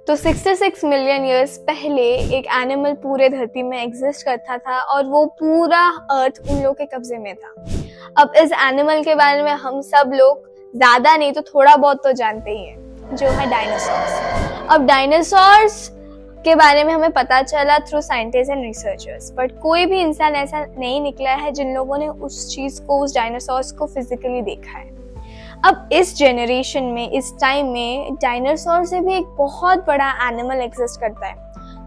तो 66 million years पहले एक एनिमल पूरे धरती में एग्जिस्ट करता था और वो पूरा अर्थ उन लोग के कब्जे में था। अब इस एनिमल के बारे में हम सब लोग ज्यादा नहीं तो थोड़ा बहुत तो जानते ही हैं, जो है डायनासोर्स। अब डायनासोर्स के बारे में हमें पता चला through scientist and researchers, but कोई भी इंसान ऐसा नहीं निकला है जिन लोगों ने उस चीज को, उस डायनासोर्स को फिजिकली देखा है। अब इस जनरेशन में, इस टाइम में डायनासोर से भी एक बहुत बड़ा एनिमल एग्जिस्ट करता है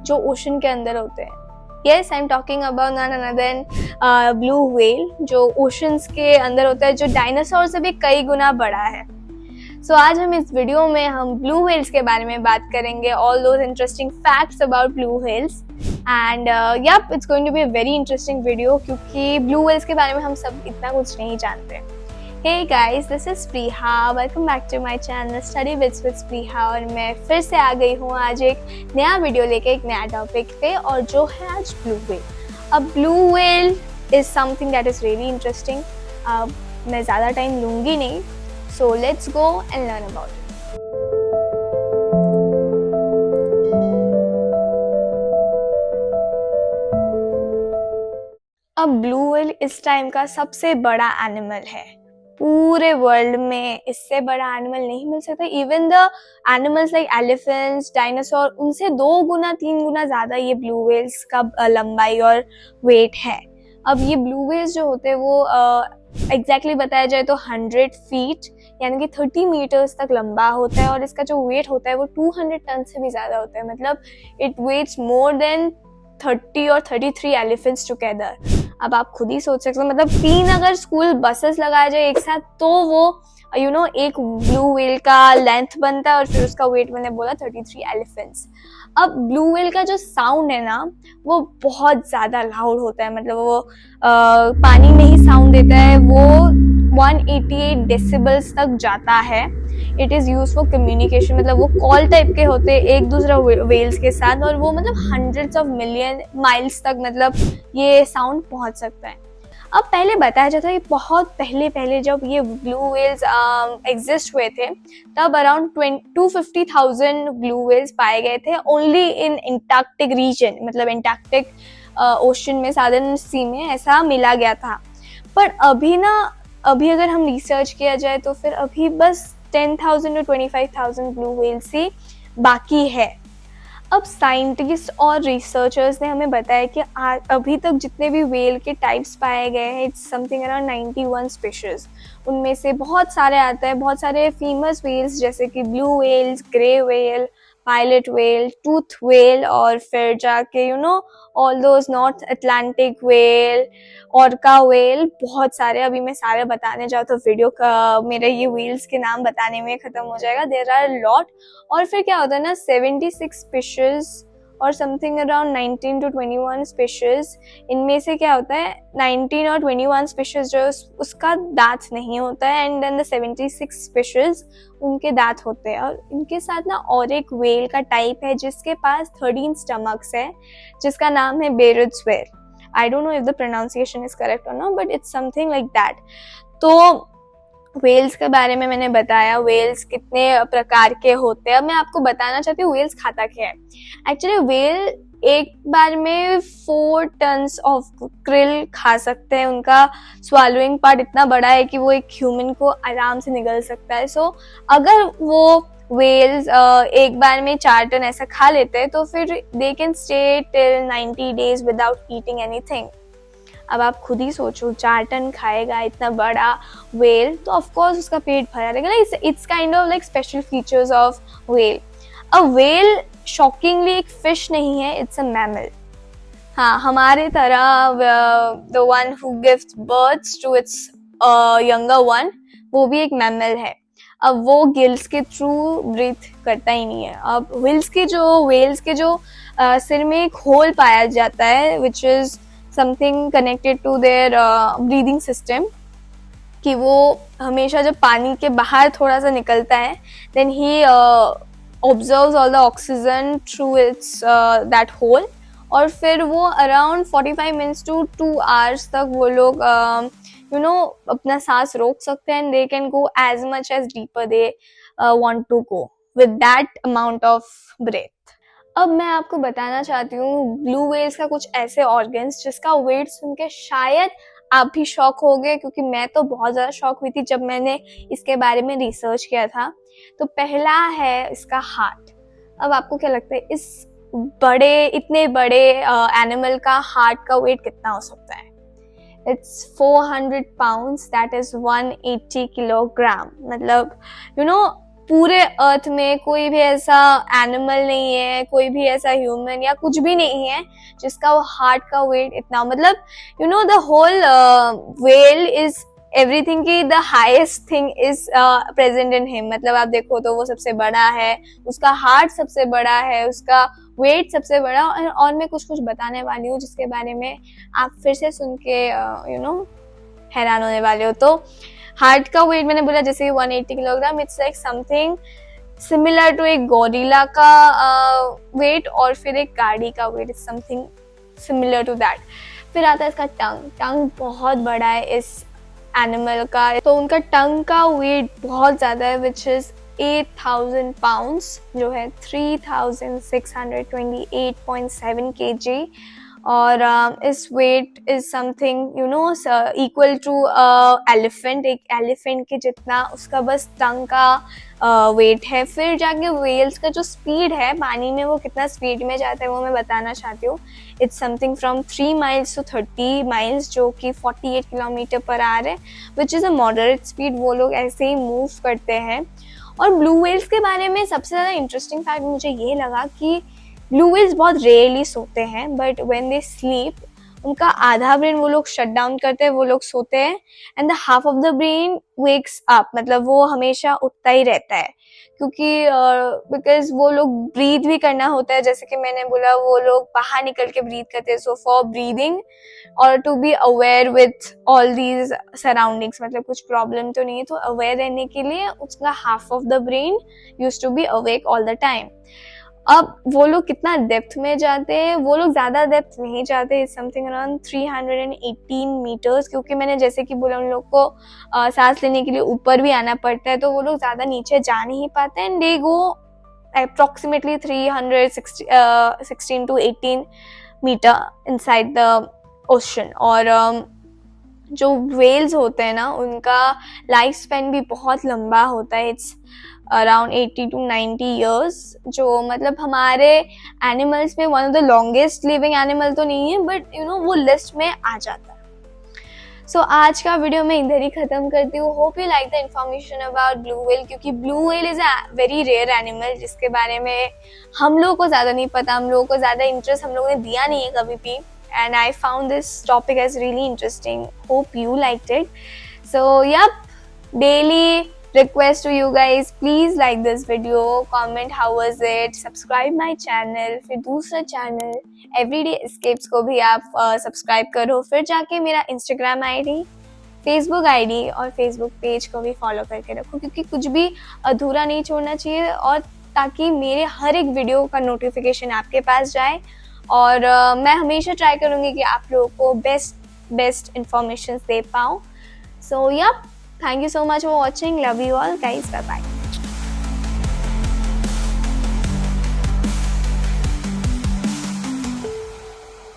जो ओशन के अंदर होते हैं। Yes, I am talking about none other than blue whale, जो ओशंस के अंदर होता है, जो डायनासोर से भी कई गुना बड़ा है। सो आज हम इस वीडियो में हम ब्लू व्हेल्स के बारे में बात करेंगे, all those interesting facts about blue whales and yup, it's going to be a very interesting video क्योंकि ब्लू व्हेल्स के बारे में हम सब इतना कुछ नहीं जानते। Hey guys, this is Priha. Welcome back to my channel Study Bits with Priha और मैं फिर से आ गई हूँ आज एक नया वीडियो लेके, एक नया टॉपिक पे, और जो है आज ब्लू व्हेल। अब blue whale is something that is really interesting. अब मैं ज़्यादा टाइम लूँगी नहीं, so let's go and learn about it. अब ब्लू व्हेल इस टाइम का सबसे बड़ा एनिमल है। पूरे वर्ल्ड में इससे बड़ा एनिमल नहीं मिल सकता। Even the animals like elephants, dinosaur, उनसे 2 गुना 3 गुना ज्यादा ये ब्लू व्हेल्स का लंबाई और वेट है। अब ये ब्लू व्हेल्स जो होते हैं वो एग्जैक्टली बताया जाए तो 100 फीट यानी कि 30 मीटर्स तक लंबा होता है और इसका जो वेट होता है वो 200 टन से भी ज्यादा होता है। मतलब इट वेट्स मोर देन 30 और 33 एलिफेंट्स टुगेदर। अब आप खुद ही सोच सकते हो, मतलब 3 अगर स्कूल बसेस लगाया जाए एक साथ तो वो एक ब्लू व्हेल का लेंथ बनता है और फिर उसका वेट मैंने बोला 33 एलिफेंट्स। अब ब्लू व्हेल का जो साउंड है ना वो बहुत ज्यादा लाउड होता है। मतलब वो पानी में ही साउंड देता है। वो 188 डेसिबल्स तक जाता है। It is use for communication. मतलब वो कॉल टाइप के होते हैं एक दूसरा व्हेल्स के साथ, और वो मतलब हंड्रेड्स ऑफ मिलियन माइल्स तक मतलब ये साउंड पहुंच सकता है। अब पहले बताया जाता है कि बहुत पहले जब ये ब्लू व्हेल्स एग्जिस्ट हुए थे तब अराउंड 250,000 ब्लू व्हेल्स पाए गए थे ओनली इन एंटार्क्टिक रीजन। मतलब एंटार्क्टिक ओशन में, सादर्न सी में ऐसा मिला गया था। पर अभी अगर हम रिसर्च किया जाए तो फिर अभी बस 10,000 to 25,000 ब्लू व्हेल्स ही बाकी है। अब साइंटिस्ट और रिसर्चर्स ने हमें बताया कि अभी तक जितने भी व्हेल के टाइप्स पाए गए हैं, इट्स समथिंग अराउंड 91 स्पीशीज। उनमें से बहुत सारे आते हैं, बहुत सारे फेमस व्हेल्स जैसे कि blue whales, grey whale, pilot whale, tooth whale, और फिर जाके all those north Atlantic whale, orca whale, बहुत सारे। अभी मैं सारे बताने जाऊँ तो वीडियो का मेरे ये व्हेल्स के नाम बताने में खत्म हो जाएगा। There are lot. और फिर क्या होता है ना, 76 स्पीशीज और समथिंग अराउंड 19 to 21 स्पीशीज। इनमें से क्या होता है, 19 और 21 स्पीशीज जो उसका दांत नहीं होता है, एंड देन द 76 स्पीशीज उनके दांत होते हैं। और इनके साथ ना और एक व्हेल का टाइप है जिसके पास 13 स्टमक्स है, जिसका नाम है बेरुट्स whale. I don't know if the pronunciation is correct or not, but it's something like that. तो व्हेल्स के बारे में मैंने बताया, व्हेल्स कितने प्रकार के होते हैं। अब मैं आपको बताना चाहती हूँ व्हेल्स खाता क्या है। एक्चुअली व्हेल एक बार में 4 टन्स ऑफ क्रिल खा सकते हैं। उनका स्वालोइंग पार्ट इतना बड़ा है कि वो एक ह्यूमन को आराम से निगल सकता है। सो अगर वो व्हेल्स एक बार में 4 टन ऐसा खा लेते हैं तो फिर they can stay till 90 days without eating anything. अब आप खुद ही सोचो, 4 टन खाएगा इतना बड़ा व्हेल तो ऑफ कोर्स उसका पेट भरा रहेगा। It's kind of like special features of whale. अब व्हेल शॉकिंगली एक फिश नहीं है, इट्स अ मैमल। हाँ, हमारे तरह the one who gives births to its younger one, वो भी एक मैमल है। अब वो गिल्स के थ्रू ब्रीथ करता ही नहीं है। अब व्हेल्स के जो सिर में एक होल पाया जाता है which is something connected to their breathing system, कि वो हमेशा जब पानी के बाहर थोड़ा सा निकलता है देन ही observes all the oxygen through its that hole, और फिर वो अराउंड 45 मिनट्स to 2 hours तक वो लोग अपना सांस रोक सकते हैं, and they can go as much as deeper they want to go. with that amount of breath. अब मैं आपको बताना चाहती हूँ ब्लू व्हेल्स का कुछ ऐसे ऑर्गन्स जिसका वेट सुन के शायद आप भी शॉक हो गए, क्योंकि मैं तो बहुत ज़्यादा शॉक हुई थी जब मैंने इसके बारे में रिसर्च किया था। तो पहला है इसका हार्ट। अब आपको क्या लगता है इस इतने बड़े एनिमल का हार्ट का वेट कितना हो सकता है? It's 400 pounds, that is 180 kilogram. मतलब पूरे अर्थ में कोई भी ऐसा एनिमल नहीं है, कोई भी ऐसा ह्यूमन या कुछ भी नहीं है जिसका वो हार्ट का वेट इतना, मतलब the whole whale is everything की the highest thing is present in him. मतलब आप देखो तो वो सबसे बड़ा है, उसका हार्ट सबसे बड़ा है, उसका वेट सबसे बड़ा। और मैं कुछ बताने वाली हूँ जिसके बारे में आप फिर से सुन के हैरान होने वाले हो। तो हार्ट का वेट मैंने बोला जैसे 180 kilogram, it's like something similar to एक गोरिल्ला का वेट, और फिर एक गाड़ी का weight is something similar to that. फिर आता है इसका टंग बहुत बड़ा है इस एनिमल का। तो उनका टंग का वेट बहुत ज़्यादा है, विच इज़ 8000 पाउंड्स, जो है 3628.7 kg। और इस weight is something equal to elephant, एक एलिफेंट के जितना उसका बस टंग का वेट है। फिर जाके वेल्स का जो स्पीड है पानी में, वो कितना स्पीड में जाता है वो मैं बताना चाहती हूँ। It's something from 3 miles to 30 miles, जो कि 48 किलोमीटर पर आवर है, which is a moderate speed. वो लोग ऐसे ही मूव करते हैं। और ब्लू व्हेल्स के बारे में सबसे ज़्यादा इंटरेस्टिंग फैक्ट मुझे ये लगा कि ब्लू व्हेल्स बहुत रेयरली सोते हैं, बट व्हेन दे स्लीप उनका आधा ब्रेन वो लोग शट डाउन करते हैं, वो लोग सोते हैं, and the half of the brain wakes up, मतलब वो हमेशा उठता ही रहता है, क्योंकि बिकॉज वो लोग ब्रीथ भी करना होता है। जैसे कि मैंने बोला वो लोग बाहर निकल के ब्रीथ करते हैं। सो फॉर ब्रीदिंग और to be aware with all these surroundings, मतलब कुछ प्रॉब्लम तो नहीं है, तो अवेयर रहने के लिए उसका half of the brain use to be awake all the time. अब वो लोग कितना डेप्थ में जाते हैं? वो लोग ज़्यादा डेप्थ नहीं जाते, समथिंग अराउंड 318 मीटर्स, क्योंकि मैंने जैसे कि बोला उन लोग को सांस लेने के लिए ऊपर भी आना पड़ता है, तो वो लोग ज़्यादा नीचे जा नहीं पाते। And they go approximately 316 to 18 metre inside the ocean. और जो व्हेल्स होते हैं ना, उनका लाइफ स्पैन भी बहुत लंबा होता है। इट्स अराउंड 80 to 90 years, जो मतलब हमारे एनिमल्स में one of the longest living animal तो नहीं है, बट वो लिस्ट में आ जाता है। सो आज का वीडियो मैं इधर ही खत्म करती हूँ। Hope you like the information about blue whale, क्योंकि blue whale is a very rare animal जिसके बारे में हम लोगों को ज़्यादा नहीं पता, हम लोगों को ज़्यादा इंटरेस्ट हम लोगों ने दिया नहीं है कभी भी। And I found this topic as really interesting. Hope you liked it. So yep, daily request to you guys, please like this video, comment how was it, subscribe my channel। फिर दूसरा चैनल Everyday Escapes को भी आप subscribe करो। फिर जाके मेरा Instagram ID, Facebook ID और Facebook पेज को भी फॉलो करके रखो, क्योंकि कुछ भी अधूरा नहीं छोड़ना चाहिए, और ताकि मेरे हर एक वीडियो का नोटिफिकेशन आपके पास जाए। और मैं हमेशा ट्राई करूँगी कि आप लोगों को बेस्ट इंफॉर्मेशन दे पाऊँ। सो या thank you so much for watching, love you all guys, bye bye.